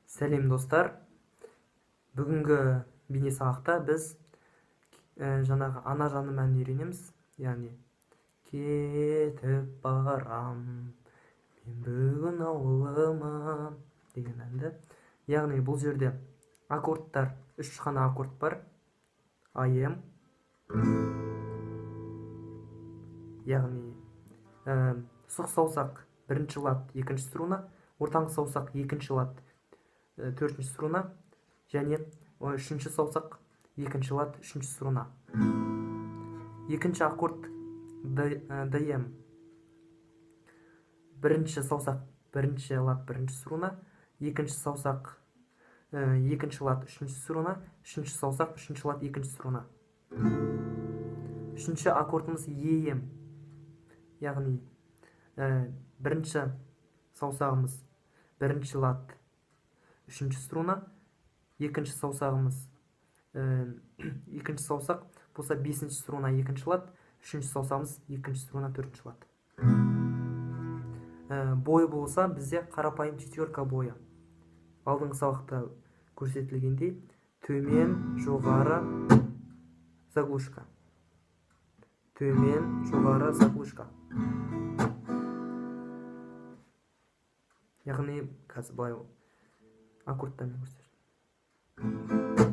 Сәлем достар. Бүгінгі бейне сабақта біз жаңағы ана жаным әнін үйренеміз. Яғни кетіп барам мен бүгін ауылыма деген әнді. Яғни бұл жерде аккордтар, үш қана аккорд бар. АМ. Яғни сұқ саусақ бірінші лад екінші струна, ортаңғы саусақ екінші лад төртінші струна, және үшінші саусақ екінші лад үшінші струна. Екінші аккорд ДМ. Бірінші саусақ бірінші лад бірінші струна, екінші саусақ екінші лад үшінші струна, үшінші саусақ үшінші лад екінші струна. Үшінші аккордымыз ЕМ. Яғни бірінші саусағымыз бірінші лад үшінші струна, екінші саусағымыз екінші саусақ болса бесінші струна екінші лад, үшінші саусағымыз екінші струна төртінші лад. Бойы болса бізде қарапайым четверка бойы. Алдыңғы сабақта көрсетілгендей төмен, жоғары, заглушка. Төмен, жоғары, заглушка. Яғни қазір былай аккордтармен көрсетемін.